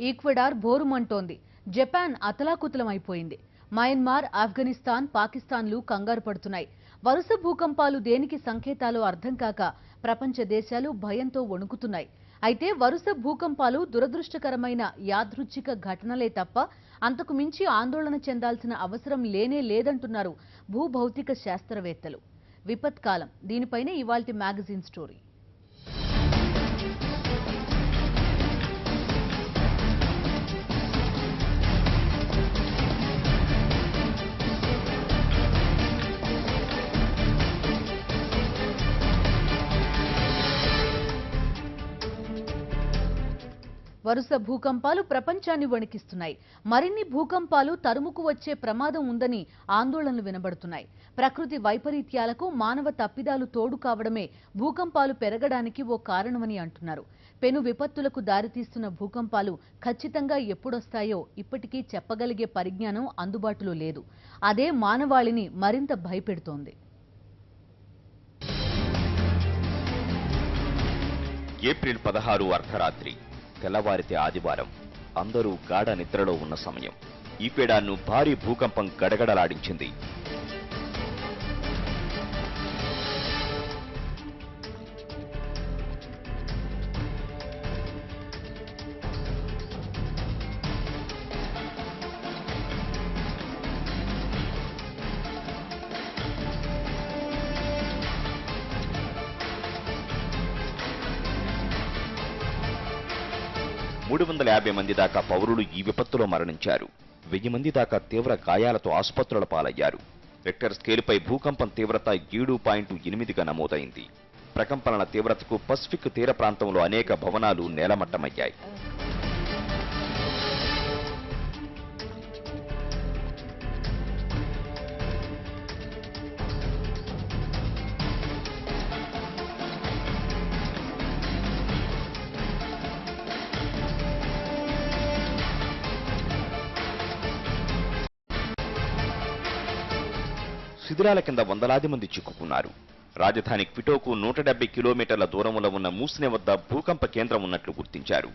Ecuador బోరుమంటోంది. Japan అతలాకుతలమైపోయింది. Myanmar, Afghanistan, పాకిస్తాన్లు కంగారు పడుతున్నాయి. వరుస భూకంపాలు దేనికి సంకేతాలో అర్థం కాక ప్రపంచ దేశాలు భయంతో వణుకుతున్నాయి. అయితే వరుస భూకంపాలు దురదృష్టకరమైన యాదృచ్ఛిక ఘటనలే తప్ప అంతకు మించి ఆందోళన చెందాల్సిన అవసరం లేనే లేదంటున్నారు భూభౌతిక శాస్త్రవేత్తలు. విపత్కాలం దీనిపైనే ఇవాల్టి మ్యాగజైన్ స్టోరీ. వరుస భూకంపాలు ప్రపంచాన్ని వణికిస్తున్నాయి. మరిన్ని భూకంపాలు తరుముకు వచ్చే ప్రమాదం ఉందని ఆందోళనలు వినబడుతున్నాయి. ప్రకృతి వైపరీత్యాలకు మానవ తప్పిదాలు తోడు కావడమే భూకంపాలు పెరగడానికి ఓ కారణమని అంటున్నారు. పెను విపత్తులకు దారితీస్తున్న భూకంపాలు ఖచ్చితంగా ఎప్పుడొస్తాయో ఇప్పటికీ చెప్పగలిగే పరిజ్ఞానం అందుబాటులో లేదు. అదే మానవాళిని మరింత భయపెడుతోంది. ఏప్రిల్ 16 అర్ధరాత్రి, తెల్లవారితే ఆదివారం. అందరూ గాఢ నిద్రలో ఉన్న సమయం. ఈక్వెడార్ను భారీ భూకంపం గడగడలాడించింది. ,350 మంది దాకా పౌరులు ఈ విపత్తులో మరణించారు. 1000 మంది దాకా తీవ్ర గాయాలతో ఆసుపత్రుల పాలయ్యారు. రిక్టర్ స్కేలుపై భూకంపం తీవ్రత 7.8గా నమోదైంది. ప్రకంపనల తీవ్రతకు పసిఫిక్ తీర ప్రాంతంలో అనేక భవనాలు నేలమట్టమయ్యాయి. శిథిలాల కింద వందలాది మంది చిక్కుకున్నారు. రాజధాని క్విటోకు 170 కిలోమీటర్ల దూరంలో ఉన్న మూసినే వద్ద భూకంప కేంద్రం ఉన్నట్లు గుర్తించారు.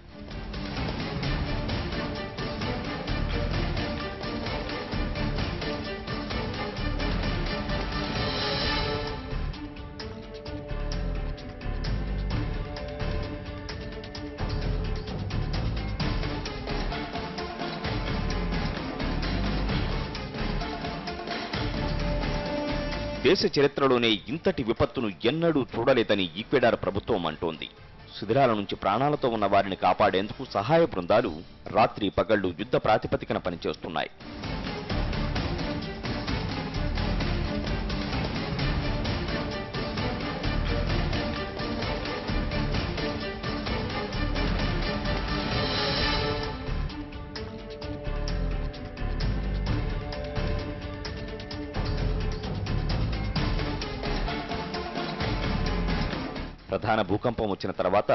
దేశ చరిత్రలోనే ఇంతటి విపత్తును ఎన్నడూ చూడలేదని ఈక్వెడార్ ప్రభుత్వం అంటోంది. శిథిలాల నుంచి ప్రాణాలతో ఉన్న వారిని కాపాడేందుకు సహాయ బృందాలు రాత్రి పగళ్లు యుద్ధ ప్రాతిపదికన పనిచేస్తున్నాయి. ప్రధాన భూకంపం వచ్చిన తర్వాత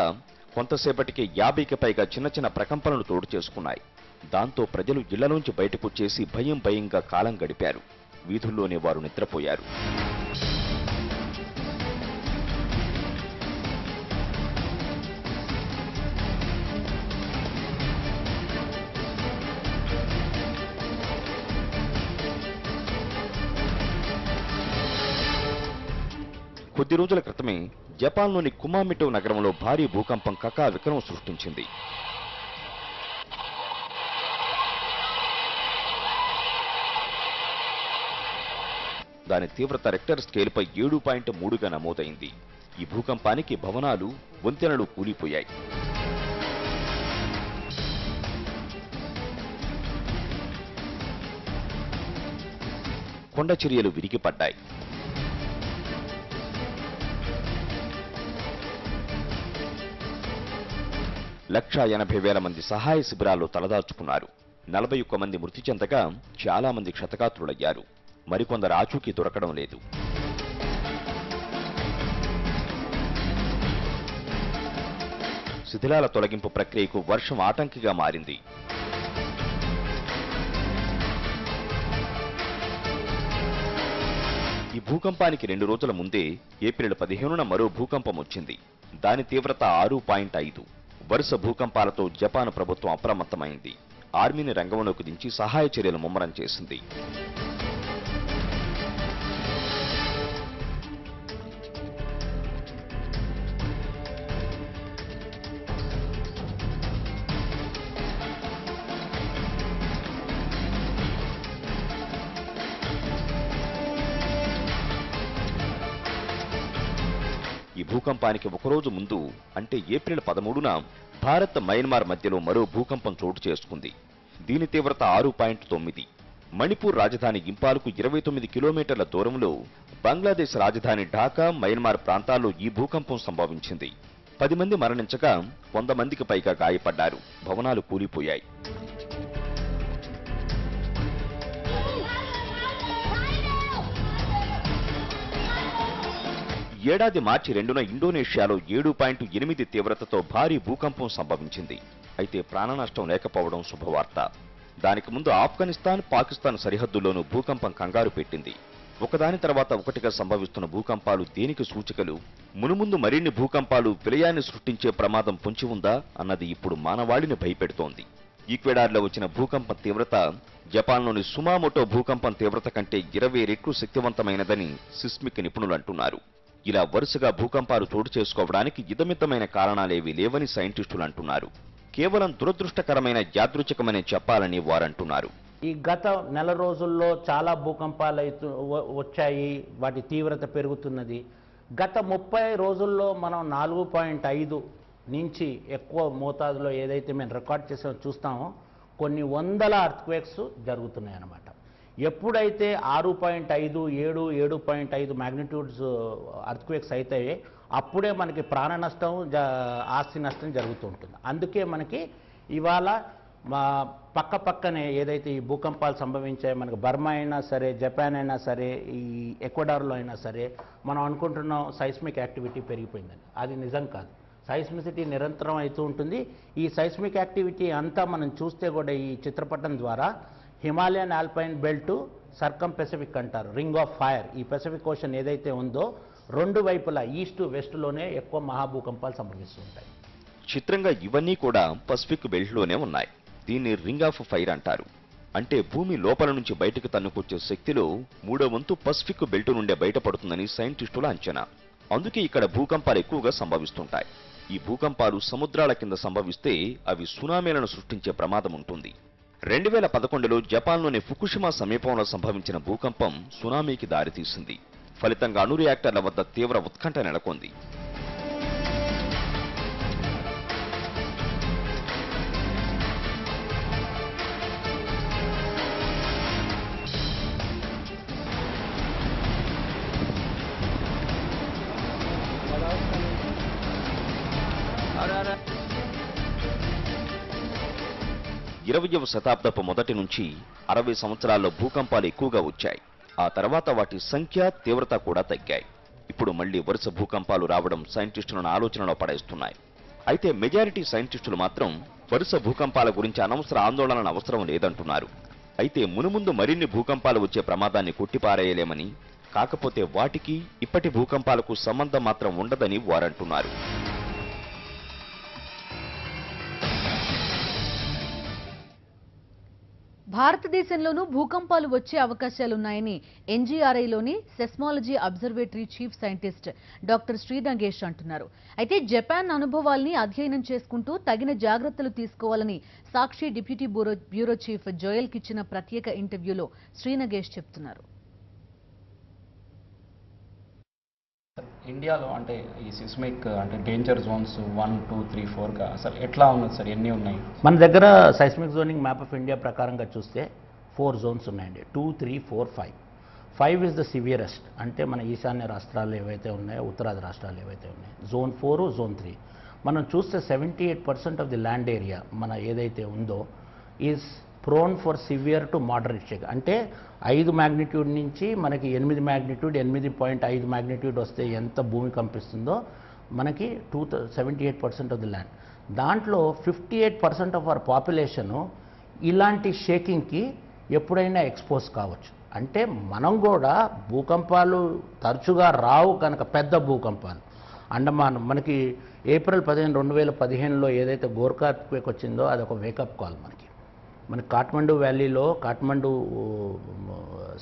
కొంతసేపటికి 50కి పైగా చిన్న చిన్న ప్రకంపనలు తోడు చేసుకున్నాయి. దాంతో ప్రజలు ఇళ్లలోంచి బయటకొచ్చేసి భయంగా కాలం గడిపారు. వీధుల్లోనే వారు నిద్రపోయారు. కొద్ది రోజుల క్రితమే జపాన్లోని కుమామిటో నగరంలో భారీ భూకంపం కకావికలం సృష్టించింది. దాని తీవ్రత రిక్టర్ స్కేలుపై 7.3గా నమోదైంది. ఈ భూకంపానికి భవనాలు, వంతెనలు కూలిపోయాయి. కొండ చర్యలు విరిగిపడ్డాయి. ,80,000 మంది సహాయ శిబిరాల్లో తలదాచుకున్నారు. 41 మంది మృతి చెందగా చాలా మంది క్షతగాత్రులయ్యారు. మరికొందరు ఆచూకీ దొరకడం లేదు. శిథిలాల తొలగింపు ప్రక్రియకు వర్షం ఆటంకిగా మారింది. ఈ భూకంపానికి 2 రోజుల ముందే ఏప్రిల్ 15న మరో భూకంపం వచ్చింది. దాని తీవ్రత 6.5. వరుస భూకంపాలతో జపాన్ ప్రభుత్వం అప్రమత్తమైంది. ఆర్మీని రంగంలోకి దించి సహాయ చర్యలు ముమ్మరం చేసింది. ఈ భూకంపానికి ఒకరోజు ముందు అంటే ఏప్రిల్ 13న భారత్ మయన్మార్ మధ్యలో మరో భూకంపం చోటు చేసుకుంది. దీని తీవ్రత 6.9. మణిపూర్ రాజధాని ఇంపాల్కు 29 కిలోమీటర్ల దూరంలో బంగ్లాదేశ్ రాజధాని ఢాకా, మయన్మార్ ప్రాంతాల్లో ఈ భూకంపం సంభవించింది. 10 మంది మరణించగా 100 మందికి పైగా గాయపడ్డారు. భవనాలు కూలిపోయాయి. ఏడాది మార్చి 2న ఇండోనేషియాలో 7.8 తీవ్రతతో భారీ భూకంపం సంభవించింది. అయితే ప్రాణనష్టం లేకపోవడం శుభవార్త. దానికి ముందు ఆఫ్ఘనిస్తాన్, పాకిస్తాన్ సరిహద్దుల్లోనూ భూకంపం కంగారు పెట్టింది. ఒకదాని తర్వాత ఒకటిగా సంభవిస్తున్న భూకంపాలు దేనికి సూచికలు? మునుముందు మరిన్ని భూకంపాలు విలయాన్ని సృష్టించే ప్రమాదం పొంచి ఉందా అన్నది ఇప్పుడు మానవాళిని భయపెడుతోంది. ఈక్వెడార్లో వచ్చిన భూకంపం తీవ్రత జపాన్లోని సుమామోటో భూకంపం తీవ్రత కంటే 20 రెట్లు శక్తివంతమైనదని సిస్మిక్ నిపుణులు అంటున్నారు. ఇలా వరుసగా భూకంపాలు చోటు చేసుకోవడానికి ఇదమితమైన కారణాలేవీ లేవని సైంటిస్టులు అంటున్నారు. కేవలం దురదృష్టకరమైన యాదృచ్ఛికమని చెప్పాలని వారంటున్నారు. ఈ గత నెల రోజుల్లో చాలా భూకంపాలు వచ్చాయి, వాటి తీవ్రత పెరుగుతున్నది. గత 30 రోజుల్లో మనం 4.5 నుంచి ఎక్కువ మోతాదులో ఏదైతే మేము రికార్డ్ చేసామో చూస్తామో కొన్ని వందల అర్త్క్వేక్స్ జరుగుతున్నాయి అన్నమాట. ఎప్పుడైతే 6.5, 7, 7.5 మ్యాగ్నిట్యూడ్స్ అర్త్క్వేక్స్ అయితే అప్పుడే మనకి ప్రాణ నష్టం, ఆస్తి నష్టం జరుగుతూ ఉంటుంది. అందుకే మనకి ఇవాళ పక్కనే ఏదైతే ఈ భూకంపాలు సంభవించాయో మనకు బర్మా అయినా సరే, జపాన్ అయినా సరే, ఈ ఎక్వెడార్లో అయినా సరే మనం అనుకుంటున్నాం సైస్మిక్ యాక్టివిటీ పెరిగిపోయిందని. అది నిజం కాదు. సైస్మిసిటీ నిరంతరం అవుతూ ఉంటుంది. ఈ సైస్మిక్ యాక్టివిటీ అంతా మనం చూస్తే కూడా ఈ చిత్రపటం ద్వారా హిమాలయన్ ఆల్పైన్ బెల్ట్, సర్కమ్ పెసిఫిక్ అంటారు, రింగ్ ఆఫ్ ఫైర్. ఈ పెసిఫిక్ ఓషన్ ఏదైతే ఉందో రెండు వైపులా ఈస్ట్ వెస్ట్లోనే ఎక్కువ మహాభూకంపాలు సంభవిస్తుంటాయి. చిత్రంగా ఇవన్నీ కూడా పసిఫిక్ బెల్ట్లోనే ఉన్నాయి. దీన్ని రింగ్ ఆఫ్ ఫైర్ అంటారు. అంటే భూమి లోపల నుంచి బయటకు తన్నుకొచ్చే శక్తిలో 3వ వంతు పసిఫిక్ బెల్ట్ నుండే బయటపడుతుందని సైంటిస్టుల అంచనా. అందుకే ఇక్కడ భూకంపాలు ఎక్కువగా సంభవిస్తుంటాయి. ఈ భూకంపాలు సముద్రాల కింద సంభవిస్తే అవి సునామీలను సృష్టించే ప్రమాదం ఉంటుంది. 2011లో జపాన్లోని ఫుకుషిమా సమీపంలో సంభవించిన భూకంపం సునామీకి దారితీసింది. ఫలితంగా అణు రియాక్టర్ల వద్ద తీవ్ర ఉత్కంఠ నెలకొంది. ఇరవయ్యవ శతాబ్దపు మొదటి నుంచి 60 సంవత్సరాల్లో భూకంపాలు ఎక్కువగా వచ్చాయి. ఆ తర్వాత వాటి సంఖ్య, తీవ్రత కూడా తగ్గాయి. ఇప్పుడు మళ్లీ వరుస భూకంపాలు రావడం సైంటిస్టులను ఆలోచనలో పడేస్తున్నాయి. అయితే మెజారిటీ సైంటిస్టులు మాత్రం వరుస భూకంపాల గురించి అనవసర ఆందోళన అవసరం లేదంటున్నారు. అయితే మునుముందు మరిన్ని భూకంపాలు వచ్చే ప్రమాదాన్ని కొట్టిపారేయలేమని, కాకపోతే వాటికి ఇప్పటి భూకంపాలకు సంబంధం మాత్రం ఉండదని వారంటున్నారు. భారతదేశంలోనూ భూకంపాలు వచ్చే అవకాశాలున్నాయని ఎన్జీఆర్ఐలోని seismology observatory chief scientist doctor Sri Nagesh అంటున్నారు. అయితే జపాన్ అనుభవాల్ని అధ్యయనం చేసుకుంటూ తగిన జాగ్రత్తలు తీసుకోవాలని సాక్షి డిప్యూటీ బ్యూరో చీఫ్ జోయల్కి ఇచ్చిన ప్రత్యేక ఇంటర్వ్యూలో శ్రీ నగేష్ చెప్తున్నారు. ఇండియాలో అంటే ఈ సిస్మిక్ అంటే డేంజర్ జోన్స్ 1, 2, 3, 4గా అసలు ఎట్లా ఉన్నది సార్? ఎన్ని ఉన్నాయి మన దగ్గర? Seismic zoning map of India ప్రకారంగా చూస్తే 4 జోన్స్ ఉన్నాయండి. 2, 3, 4, 5. 5 ఇస్ ద సివియరెస్ట్. అంటే మన ఈశాన్య రాష్ట్రాలు ఏవైతే ఉన్నాయో, ఉత్తరాది రాష్ట్రాలు ఏవైతే ఉన్నాయో. జోన్ 4, జోన్ 3 మనం చూస్తే 78% ఆఫ్ ది ల్యాండ్ ఏరియా మన ఏదైతే ఉందో is prone for severe to moderate shake. అంటే 5 మ్యాగ్నిట్యూడ్ నుంచి మనకి 8 మ్యాగ్నిట్యూడ్, 8.5 మ్యాగ్నిట్యూడ్ వస్తే ఎంత భూమి కంపిస్తుందో మనకి 78% ఆఫ్ ది ల్యాండ్. దాంట్లో 58% ఆఫ్ అవర్ పాపులేషను ఇలాంటి షేకింగ్కి ఎప్పుడైనా ఎక్స్పోజ్ కావచ్చు. అంటే మనం కూడా భూకంపాలు తరచుగా రావు కనుక, పెద్ద భూకంపాలు అండమాన్ మనకి ఏప్రిల్ 15, 2015లో ఏదైతే గోర్ఖా ఎర్త్క్వేక్ వచ్చిందో అది ఒక వేకప్ కాల్ మనకి కాఠ్మండూ వ్యాలీలో కాఠ్మండూ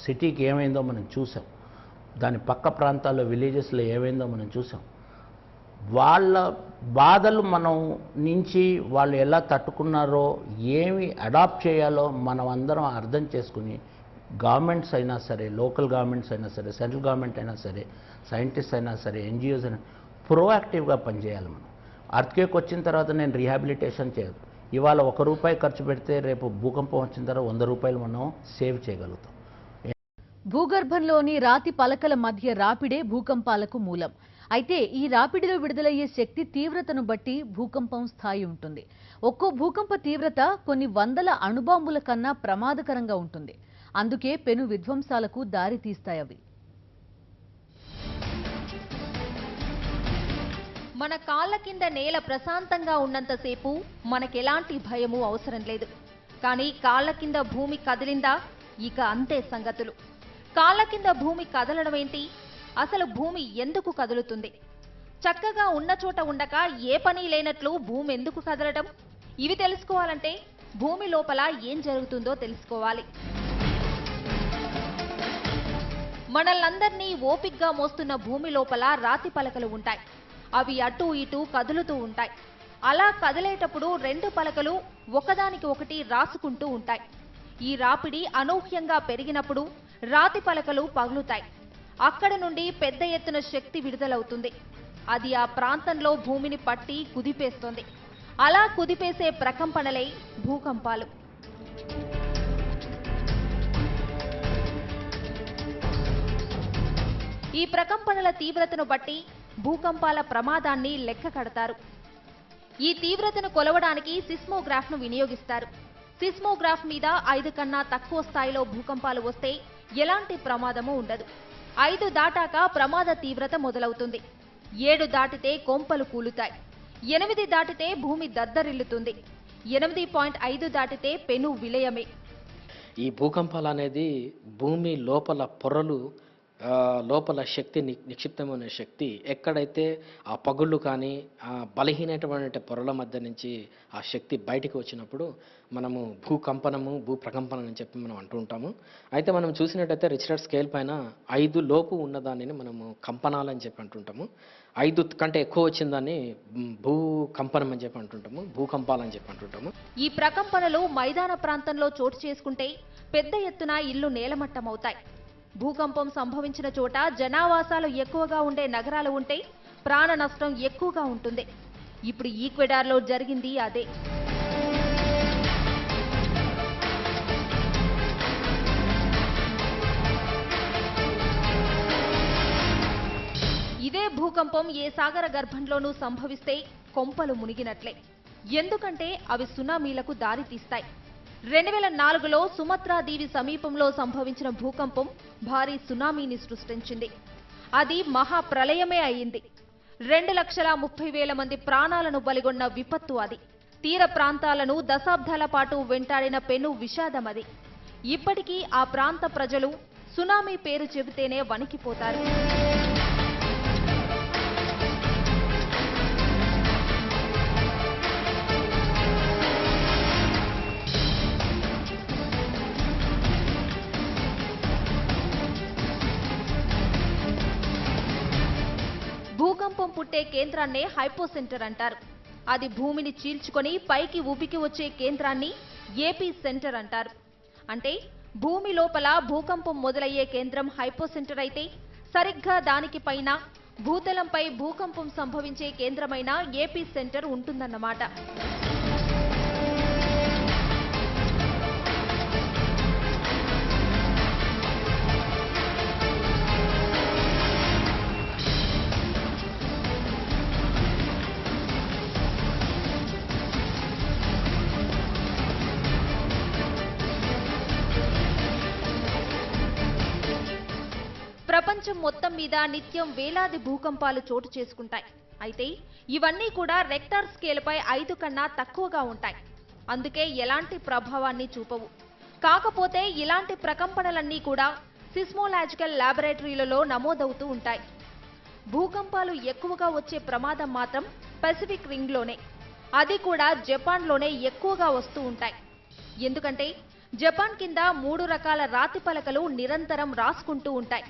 సిటీకి ఏమైందో మనం చూసాం, దాని పక్క ప్రాంతాల్లో విలేజెస్లో ఏమైందో మనం చూసాం. వాళ్ళ బాధలు మనం నుంచి వాళ్ళు ఎలా తట్టుకున్నారో, ఏమి అడాప్ట్ చేయాలో మనం అందరం అర్థం చేసుకుని గవర్నమెంట్స్ అయినా సరే, లోకల్ గవర్నమెంట్స్ అయినా సరే, సెంట్రల్ గవర్నమెంట్ అయినా సరే, సైంటిస్ట్ అయినా సరే, ఎన్జిఓస్ అయినా ప్రోయాక్టివ్గా పనిచేయాలి. మనం అర్త్క్వేక్ వచ్చిన తర్వాత నేను రీహాబిలిటేషన్ చేయదు. ఇవాళ ₹1 ఖర్చు పెడితే రేపు భూకంపం వచ్చిన తర్వాత ₹100 మనం సేవ్ చేయగలుగుతాం. భూగర్భంలోని రాతి పలకల మధ్య రాపిడే భూకంపాలకు మూలం. అయితే ఈ రాపిడిలో విడుదలయ్యే శక్తి తీవ్రతను బట్టి భూకంపం స్థాయి ఉంటుంది. ఒక్కో భూకంప తీవ్రత కొన్ని వందల అణుబాంబుల కన్నా ప్రమాదకరంగా ఉంటుంది. అందుకే పెను విధ్వంసాలకు దారి తీస్తాయి అవి. మన కాళ్ల కింద నేల ప్రశాంతంగా ఉన్నంతసేపు మనకెలాంటి భయము అవసరం లేదు. కానీ కాళ్ల కింద భూమి కదిలిందా ఇక అంతే సంగతులు. కాళ్ల కింద భూమి కదలడం ఏంటి? అసలు భూమి ఎందుకు కదులుతుంది? చక్కగా ఉన్న చోట ఉండక ఏ పని లేనట్లు భూమి ఎందుకు కదలడం? ఇవి తెలుసుకోవాలంటే భూమి లోపల ఏం జరుగుతుందో తెలుసుకోవాలి. మనల్నందర్నీ ఓపిగ్గా మోస్తున్న భూమి లోపల రాతి పలకలు ఉంటాయి. అవి అటూ ఇటూ కదులుతూ ఉంటాయి. అలా కదిలేటప్పుడు 2 పలకలు ఒకదానికి ఒకటి రాసుకుంటూ ఉంటాయి. ఈ రాపిడి అనూహ్యంగా పెరిగినప్పుడు రాతి పలకలు పగులుతాయి. అక్కడ నుండి పెద్ద ఎత్తున శక్తి విడుదలవుతుంది. అది ఆ ప్రాంతంలో భూమిని పట్టి కుదిపేస్తుంది. అలా కుదిపేసే ప్రకంపనలే భూకంపాలు. ఈ ప్రకంపనల తీవ్రతను బట్టి భూకంపాల ప్రమాదాన్ని లెక్క కడతారు. ఈ తీవ్రతను కొలవడానికి సిస్మోగ్రాఫ్ను వినియోగిస్తారు. సిస్మోగ్రాఫ్ మీద 5 కన్నా తక్కువ స్థాయిలో భూకంపాలు వస్తే ఎలాంటి ప్రమాదము ఉండదు. 5 దాటాక ప్రమాద తీవ్రత మొదలవుతుంది. 7 దాటితే కొంపలు కూలుతాయి. 8 దాటితే భూమి దద్దరిల్లుతుంది. 8.5 దాటితే పెను విలయమే. ఈ భూకంపాలు అనేది భూమి లోపల పొరలు లోపల శక్తి నిక్షిప్తమైన శక్తి ఎక్కడైతే ఆ పగుళ్ళు కానీ ఆ బలహీనటువంటి పొరల మధ్య నుంచి ఆ శక్తి బయటికి వచ్చినప్పుడు మనము భూకంపనము భూప్రకంపనం అని చెప్పి మనం అంటూ ఉంటాము. అయితే మనం చూసినట్టయితే రిచర్డ్ స్కేల్ పైన 5 లోపు ఉన్నదాన్ని మనము కంపనాలు అని చెప్పి అంటుంటాము. 5 కంటే ఎక్కువ వచ్చిన దాన్ని భూకంపనం అని చెప్పి అంటుంటాము, భూకంపాలు అని చెప్పి అంటుంటాము. ఈ ప్రకంపనలు మైదాన ప్రాంతంలో చోటు చేసుకుంటే పెద్ద ఎత్తున ఇల్లు నేలమట్టమవుతాయి. భూకంపం సంభవించిన చోట జనావాసాలు ఎక్కువగా ఉండే నగరాలు ఉంటే ప్రాణ నష్టం ఎక్కువగా ఉంటుంది. ఇప్పుడు ఈక్వెడార్లో జరిగింది అదే. ఇదే భూకంపం ఏ సాగర గర్భంలోనూ సంభవిస్తే కొంపలు మునిగినట్లే. ఎందుకంటే అవి సునామీలకు దారితీస్తాయి. 2004లో సుమత్రా దీవి సమీపంలో సంభవించిన భూకంపం భారీ సునామీని సృష్టించింది. అది మహాప్రళయమే అయింది. 2,30,000 మంది ప్రాణాలను బలిగొన్న విపత్తు అది. తీర ప్రాంతాలను దశాబ్దాల పాటు వెంటాడిన పెను విషాదం అది. ఇప్పటికీ ఆ ప్రాంత ప్రజలు సునామీ పేరు చెబితేనే వణికిపోతారు. భూకంపం పుట్టే కేంద్రాన్నే హైపోసెంటర్ అంటారు. అది భూమిని చీల్చుకొని పైకి ఉబికి వచ్చే కేంద్రాన్ని ఏపీ సెంటర్ అంటారు. అంటే భూమి లోపల భూకంపం మొదలయ్యే కేంద్రం హైపోసెంటర్ అయితే సరిగ్గా దానికి పైన భూతలంపై భూకంపం సంభవించే కేంద్రమైన ఏపీ సెంటర్ ఉంటుందన్నమాట. ప్రపంచం మొత్తం మీద నిత్యం వేలాది భూకంపాలు చోటు చేసుకుంటాయి. అయితే ఇవన్నీ కూడా రెక్టార్ స్కేల్పై 5 కన్నా తక్కువగా ఉంటాయి. అందుకే ఎలాంటి ప్రభావాన్ని చూపవు. కాకపోతే ఇలాంటి ప్రకంపనలన్నీ కూడా సిస్మోలాజికల్ ల్యాబొరేటరీలలో నమోదవుతూ ఉంటాయి. భూకంపాలు ఎక్కువగా వచ్చే ప్రమాదం మాత్రం పసిఫిక్ రింగ్లోనే. అది కూడా జపాన్లోనే ఎక్కువగా వస్తూ ఉంటాయి. ఎందుకంటే జపాన్ కింద 3 రకాల రాతి పలకలు నిరంతరం రాసుకుంటూ ఉంటాయి.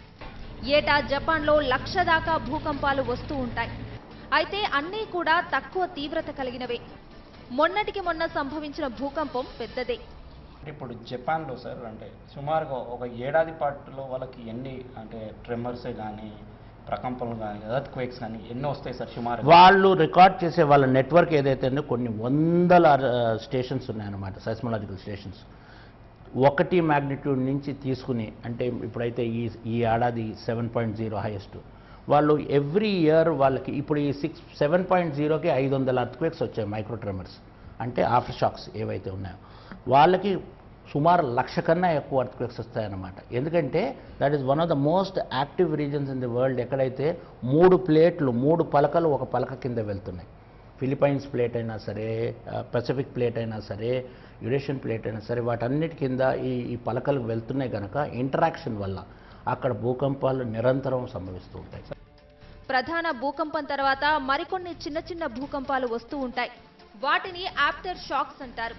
ఏటా జపాన్లో 1,00,000 దాకా భూకంపాలు వస్తూ ఉంటాయి. అయితే అన్నీ కూడా తక్కువ తీవ్రత కలిగినవే. మొన్నటికి మొన్న సంభవించిన భూకంపం పెద్దదే. ఇప్పుడు జపాన్లో సార్ అంటే సుమారుగా ఒక ఏడాది పాటులో వాళ్ళకి ఎన్ని అంటే ట్రెమర్స్ కానీ ప్రకంపనలు కానీ ఎర్త్ క్వేక్స్ కానీ ఎన్నో వస్తాయి సార్ సుమారు? వాళ్ళు రికార్డ్ చేసే వాళ్ళ నెట్వర్క్ ఏదైతే ఉందో కొన్ని వందల స్టేషన్స్ ఉన్నాయన్నమాట, సైస్మలాజికల్ స్టేషన్స్. 1 మ్యాగ్నిట్యూడ్ నుంచి తీసుకుని, అంటే ఇప్పుడైతే ఈ ఏడాది 7.0 హైయెస్ట్. వాళ్ళు ఎవ్రీ ఇయర్ వాళ్ళకి ఇప్పుడు ఈ 7.0కి 500 అర్త్క్వేక్స్ వచ్చాయి, మైక్రో ట్రెమర్స్ అంటే ఆఫ్టర్ షాక్స్ ఏవైతే ఉన్నాయో. వాళ్ళకి సుమారు 1,00,000 కన్నా ఎక్కువ అర్త్క్వేక్స్ వస్తాయన్నమాట. ఎందుకంటే that is one of the most active reasons in the world, ఎక్కడైతే 3 పలకలు ఒక పలక కింద వెళ్తున్నాయి. ఫిలిపైన్స్ ప్లేట్ అయినా సరే, పసిఫిక్ ప్లేట్ అయినా సరే, యురేషియన్ ప్లేట్ అయినా సరే, వాటన్నిటి కింద ఈ పలకలు వెళ్తున్నాయి కనుక ఇంటరాక్షన్ వల్ల అక్కడ భూకంపాలు నిరంతరం సంభవిస్తూ ఉంటాయి. ప్రధాన భూకంపం తర్వాత మరికొన్ని చిన్న చిన్న భూకంపాలు వస్తూ ఉంటాయి. వాటిని ఆఫ్టర్ షాక్స్ అంటారు.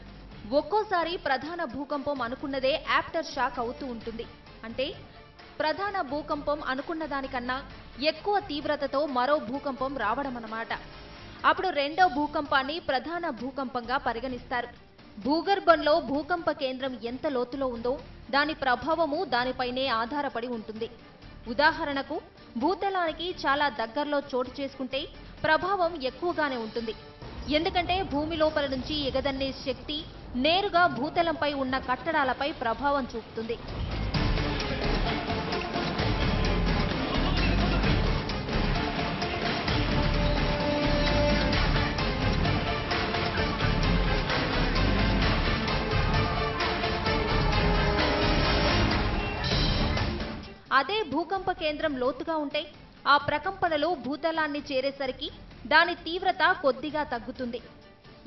ఒక్కోసారి ప్రధాన భూకంపం అనుకున్నదే ఆఫ్టర్ షాక్ అవుతూ ఉంటుంది. అంటే ప్రధాన భూకంపం అనుకున్న దానికన్నా ఎక్కువ తీవ్రతతో మరో భూకంపం రావడం అన్నమాట. అప్పుడు రెండో భూకంపాన్ని ప్రధాన భూకంపంగా పరిగణిస్తారు. భూగర్భంలో భూకంప కేంద్రం ఎంత లోతులో ఉందో దాని ప్రభావము దానిపైనే ఆధారపడి ఉంటుంది. ఉదాహరణకు భూతలానికి చాలా దగ్గరలో చోటు చేసుకుంటే ప్రభావం ఎక్కువగానే ఉంటుంది. ఎందుకంటే భూమి లోపల నుంచి ఎగదన్నే శక్తి నేరుగా భూతలంపై ఉన్న కట్టడాలపై ప్రభావం చూపుతుంది. అదే భూకంప కేంద్రం లోతుగా ఉంటే ఆ ప్రకంపనలు భూతలాన్ని చేరేసరికి దాని తీవ్రత కొద్దిగా తగ్గుతుంది.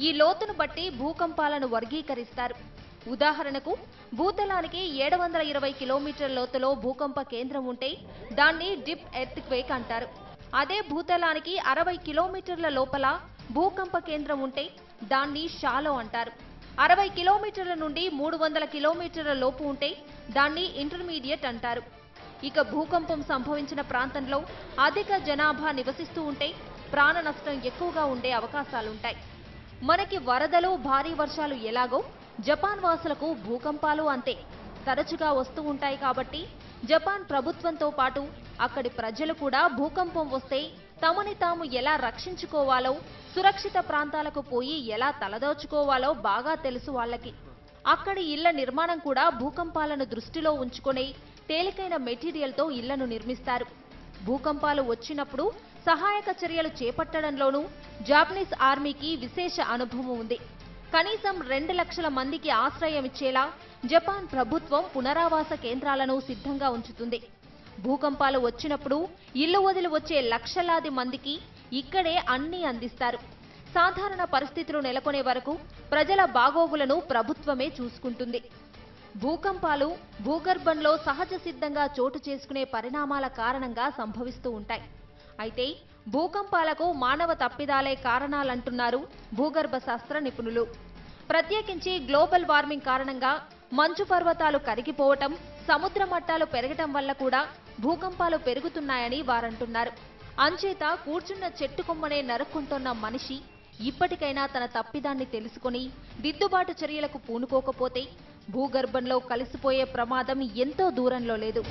ఈ లోతును బట్టి భూకంపాలను వర్గీకరిస్తారు. ఉదాహరణకు భూతలానికి 720 కిలోమీటర్ల లోతులో భూకంప కేంద్రం ఉంటే దాన్ని డిప్ ఎర్త్ క్వేక్ అంటారు. అదే భూతలానికి 60 కిలోమీటర్ల లోపల భూకంప కేంద్రం ఉంటే దాన్ని షాలో అంటారు. 60 కిలోమీటర్ల నుండి 300 కిలోమీటర్ల లోపు ఉంటే దాన్ని ఇంటర్మీడియట్ అంటారు. ఇక భూకంపం సంభవించిన ప్రాంతంలో అధిక జనాభా నివసిస్తూ ఉంటే ప్రాణ నష్టం ఎక్కువగా ఉండే అవకాశాలుంటాయి. మనకి వరదలు, భారీ వర్షాలు ఎలాగో జపాన్ వాసులకు భూకంపాలు అంతే తరచుగా వస్తూ ఉంటాయి. కాబట్టి జపాన్ ప్రభుత్వంతో పాటు అక్కడి ప్రజలు కూడా భూకంపం వస్తే తమని తాము ఎలా రక్షించుకోవాలో, సురక్షిత ప్రాంతాలకు పోయి ఎలా తలదోచుకోవాలో బాగా తెలుసు వాళ్ళకి. అక్కడి ఇళ్ల నిర్మాణం కూడా భూకంపాలను దృష్టిలో ఉంచుకొని తేలికైన మెటీరియల్తో ఇళ్లను నిర్మిస్తారు. భూకంపాలు వచ్చినప్పుడు సహాయక చర్యలు చేపట్టడంలోనూ జాపనీస్ ఆర్మీకి విశేష అనుభవం ఉంది. కనీసం 2 లక్షల మందికి ఆశ్రయం ఇచ్చేలా జపాన్ ప్రభుత్వం పునరావాస కేంద్రాలను సిద్ధంగా ఉంచుతుంది. భూకంపాలు వచ్చినప్పుడు ఇల్లు వదిలి వచ్చే లక్షలాది మందికి ఇక్కడే అన్నీ అందిస్తారు. సాధారణ పరిస్థితులు నెలకొనే వరకు ప్రజల బాగోగులను ప్రభుత్వమే చూసుకుంటుంది. భూకంపాలు భూగర్భంలో సహజ సిద్ధంగా చోటు చేసుకునే పరిణామాల కారణంగా సంభవిస్తూ ఉంటాయి. అయితే భూకంపాలకు మానవ తప్పిదాలే కారణాలంటున్నారు భూగర్భ శాస్త్ర నిపుణులు. ప్రత్యేకించి గ్లోబల్ వార్మింగ్ కారణంగా మంచు పర్వతాలు కరిగిపోవటం, సముద్ర మట్టాలు పెరగటం వల్ల కూడా భూకంపాలు పెరుగుతున్నాయని వారంటున్నారు. అంచేత కూర్చున్న చెట్టు కొమ్మనే నరుక్కుంటున్న మనిషి ఇప్పటికైనా తన తప్పిదాన్ని తెలుసుకొని దిద్దుబాటు చర్యలకు పూనుకోకపోతే భూగర్భంలో కలిసిపోయే ప్రమాదం ఎంతో దూరంలో లేదు.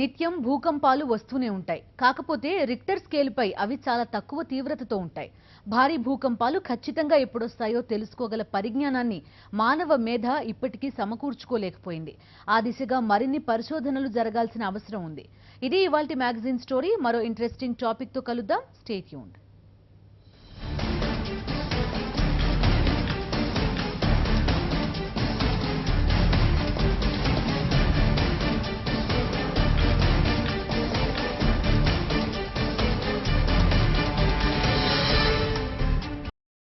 నిత్యం భూకంపాలు వస్తూనే ఉంటాయి. కాకపోతే రిక్టర్ స్కేలుపై అవి చాలా తక్కువ తీవ్రతతో ఉంటాయి. భారీ భూకంపాలు ఖచ్చితంగా ఎప్పుడొస్తాయో తెలుసుకోగల పరిజ్ఞానాన్ని మానవ మేధ ఇప్పటికీ సమకూర్చుకోలేకపోయింది. ఆ దిశగా మరిన్ని పరిశోధనలు జరగాల్సిన అవసరం ఉంది. ఇది ఇవాల్టి మ్యాగజైన్ స్టోరీ. మరో ఇంట్రెస్టింగ్ టాపిక్ తో కలుద్దాం. Stay tuned.